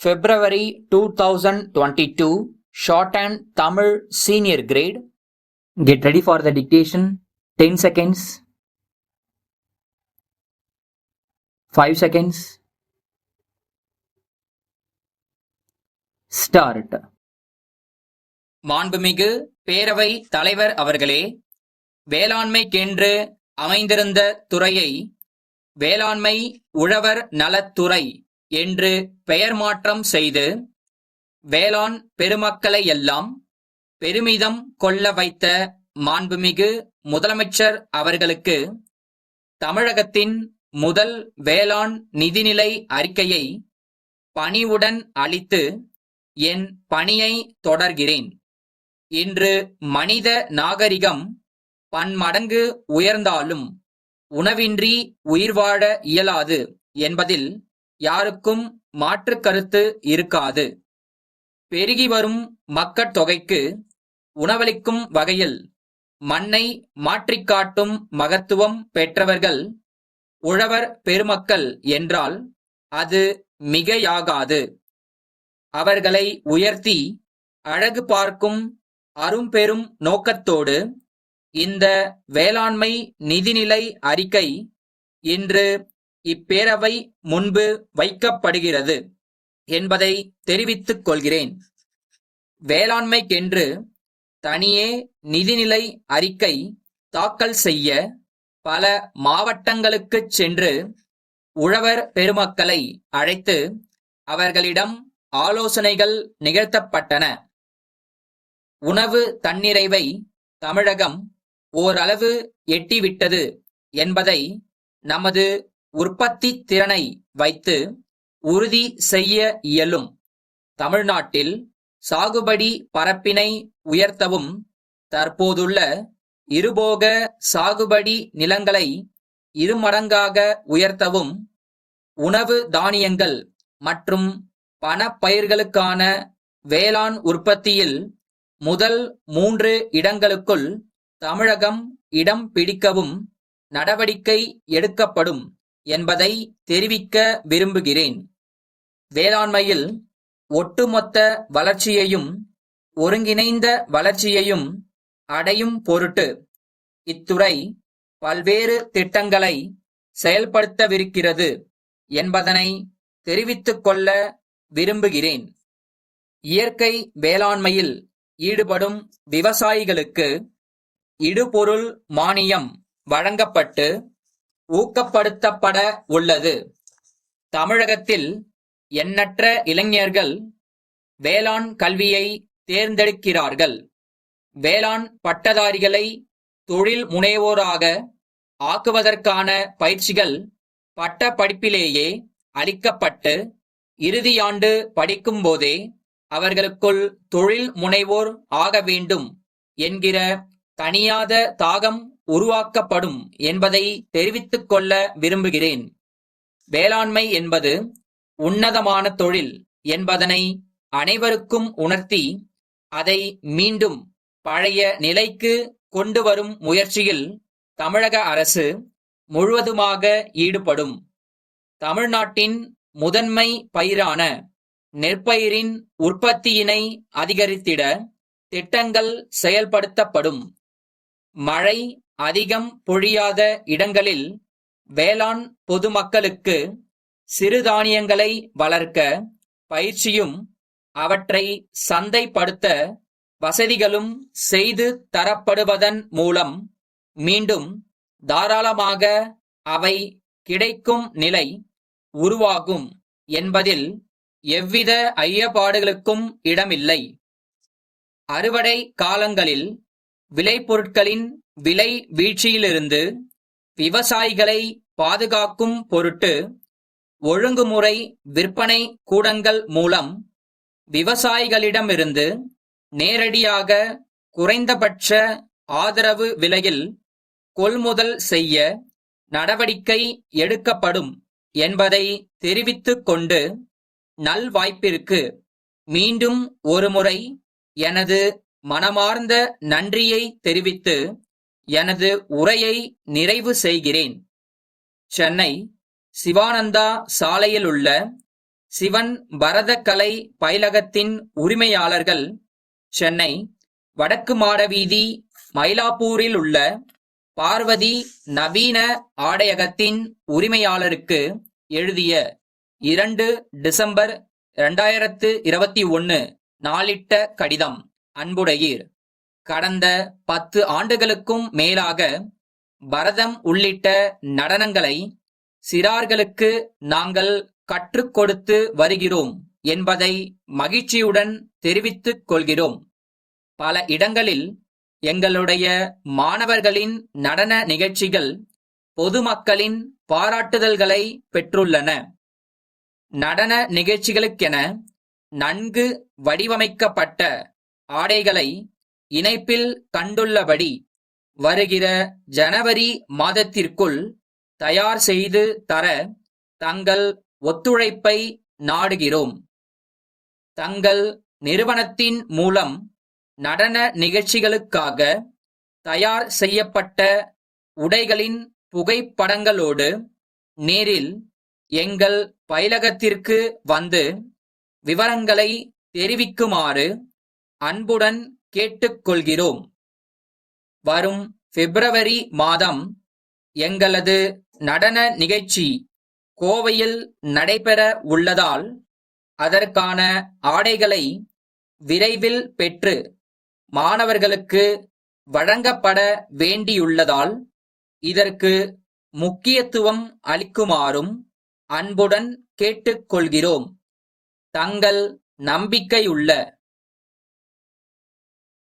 February 2022 Shorthand Tamil Senior Grade. Get ready for the dictation. 10 seconds. 5 seconds. Start. மாண்புமிகு பேரவை தலைவர் அவர்களே, வேளாண்மைக்கென்று அமைந்திருந்த துறையை வேளாண்மை உழவர் நலத்துறை என்று பெயர் மாற்றம் செய்து வேளாண் பெருமக்களையெல்லாம் பெருமிதம் கொள்ள வைத்த மாண்புமிகு முதலமைச்சர் அவர்களுக்கு தமிழகத்தின் முதல் வேளாண் நிதிநிலை அறிக்கையை பணிவுடன் அளித்து என் பணியை தொடர்கிறேன். இன்று மனித நாகரிகம் பன்மடங்கு உயர்ந்தாலும் உணவின்றி உயிர் வாழ இயலாது என்பதில் யாருக்கும் மாற்று கருத்து இருக்காது. பெருகி வரும் மக்கட்தொகைக்கு உணவளிக்கும் வகையில் மண்ணை மாற்றிக் காட்டும் மகத்துவம் பெற்றவர்கள் உழவர் பெருமக்கள் என்றால் அது மிகையாகாது. அவர்களை உயர்த்தி அழகு பார்க்கும் அரும்பெரும் நோக்கத்தோடு இந்த வேளாண்மை நிதிநிலை அறிக்கை இன்று இப்பேரவை முன்பு வைக்கப்படுகிறது என்பதை தெரிவித்துக் கொள்கிறேன். வேளாண்மைக்கென்று தனியே நிதிநிலை அறிக்கை தாக்கல் செய்ய பல மாவட்டங்களுக்குச் சென்று உழவர் பெருமக்களை அழைத்து அவர்களிடம் ஆலோசனைகள் நிகழ்த்தப்பட்டன. உணவு தன்னிறைவை தமிழகம் ஓரளவு எட்டிவிட்டது என்பதை நமது உற்பத்தி திறனை வைத்து உறுதி செய்ய இயலும். தமிழ்நாட்டில் சாகுபடி பரப்பினை உயர்த்தவும் தற்போதுள்ள இருபோக சாகுபடி நிலங்களை இருமடங்காக உயர்த்தவும் உணவு தானியங்கள் மற்றும் பணப்பயிர்களுக்கான வேளாண் உற்பத்தியில் முதல் 3 இடங்களுக்குள் தமிழகம் இடம் பிடிக்கவும் நடவடிக்கை எடுக்கப்படும் என்பதை தெரிவிக்க விரும்புகிறேன். வேளாண்மையில் ஒட்டுமொத்த வளர்ச்சியையும் ஒருங்கிணைந்த வளர்ச்சியையும் அடையும் பொருட்டு இத்துறை பல்வேறு திட்டங்களை செயல்படுத்தவிருக்கிறது என்பதனை தெரிவித்துக் கொள்ள விரும்புகிறேன். இயற்கை வேளாண்மையில் ஈடுபடும் விவசாயிகளுக்கு இடுபொருள் மானியம் வழங்கப்பட்டு ஊக்கப்படுத்தப்பட உள்ளது. தமிழகத்தில் எண்ணற்ற இளைஞர்கள் வேளாண் கல்வியை தேர்ந்தெடுக்கிறார்கள். வேளாண் பட்டதாரிகளை தொழில் முனைவோராக ஆக்குவதற்கான பயிற்சிகள் பட்ட படிப்பிலேயே அளிக்கப்பட்டு இறுதியாண்டு படிக்கும் போதே அவர்களுக்குள் தொழில் முனைவோர் ஆக வேண்டும் என்கிற தணியாத தாகம் உருவாக்கப்படும் என்பதை தெரிவித்துக் கொள்ள விரும்புகிறேன். வேளாண்மை என்பது உன்னதமான தொழில் என்பதனை அனைவருக்கும் உணர்த்தி அதை மீண்டும் பழைய நிலைக்கு கொண்டு வரும் முயற்சியில் தமிழக அரசு முழுவதுமாக ஈடுபடும். தமிழ்நாட்டின் முதன்மை பயிரான நெற்பயிரின் உற்பத்தியினை அதிகரித்திட திட்டங்கள் செயல்படுத்தப்படும். மழை அதிகம் பொழியாத இடங்களில் வேளாண் பொதுமக்களுக்கு சிறுதானியங்களை வளர்க்க பயிற்சியும் அவற்றை சந்தைப்படுத்த வசதிகளும் செய்து தரப்படுவதன் மூலம் மீண்டும் தாராளமாக அவை கிடைக்கும் நிலை உருவாகும் என்பதில் எவ்வித ஐயப்பாடுகளுக்கும் இடமில்லை. அறுவடை காலங்களில் விளைபொருட்களின் விலை வீழ்ச்சியிலிருந்து விவசாயிகளை பாதுகாக்கும் பொருட்டு ஒழுங்குமுறை விற்பனை கூடங்கள் மூலம் விவசாயிகளிடமிருந்து நேரடியாக குறைந்தபட்ச ஆதரவு விலையில் கொள்முதல் செய்ய நடவடிக்கை எடுக்கப்படும் என்பதை தெரிவித்துக் கொண்டு நல்வாய்ப்பிற்கு மீண்டும் ஒருமுறை எனது மனமார்ந்த நன்றியை தெரிவித்து எனது உரையை நிறைவு செய்கிறேன். சென்னை சிவானந்தா சாலையில் உள்ள சிவன் பரதக்கலை பயிலகத்தின் உரிமையாளர்கள் சென்னை வடக்கு மாடவீதி மயிலாப்பூரில் உள்ள பார்வதி நவீன ஆடையகத்தின் உரிமையாளருக்கு எழுதிய 2 டிசம்பர் 2021 நாளிட்ட கடிதம். அன்புடையீர், கடந்த 10 ஆண்டுகளுக்கும் மேலாக பரதம் உள்ளிட்ட நடனங்களை சிறார்களுக்கு நாங்கள் கற்றுக் கொடுத்து வருகிறோம் என்பதை மகிழ்ச்சியுடன் தெரிவித்துக் கொள்கிறோம். பல இடங்களில் எங்களுடைய மாணவர்களின் நடன நிகழ்ச்சிகள் பொதுமக்களின் பாராட்டுதல்களை பெற்றுள்ளன. நடன நிகழ்ச்சிகளுக்கென நன்கு வடிவமைக்கப்பட்ட ஆடைகளை இணைப்பில் கண்டுள்ளபடி வருகிற ஜனவரி மாதத்திற்குள் தயார் செய்து தர தங்கள் ஒத்துழைப்பை நாடுகிறோம். தங்கள் நிறுவனத்தின் மூலம் நடன நிகழ்ச்சிகளுக்காக தயார் செய்யப்பட்ட உடைகளின் புகைப்படங்களோடு நேரில் எங்கள் பயிலகத்திற்கு வந்து விவரங்களை தெரிவிக்குமாறு அன்புடன் கேட்டுக்கொள்கிறோம். வரும் பிப்ரவரி மாதம் எங்களது நடன நிகழ்ச்சி கோவையில் நடைபெற உள்ளதால் அதற்கான ஆடைகளை விரைவில் பெற்று மாணவர்களுக்கு வழங்கப்பட வேண்டியுள்ளதால் இதற்கு முக்கியத்துவம் அளிக்குமாறும் அன்புடன் கேட்டுக்கொள்கிறோம். தங்கள் நம்பிக்கையுள்ள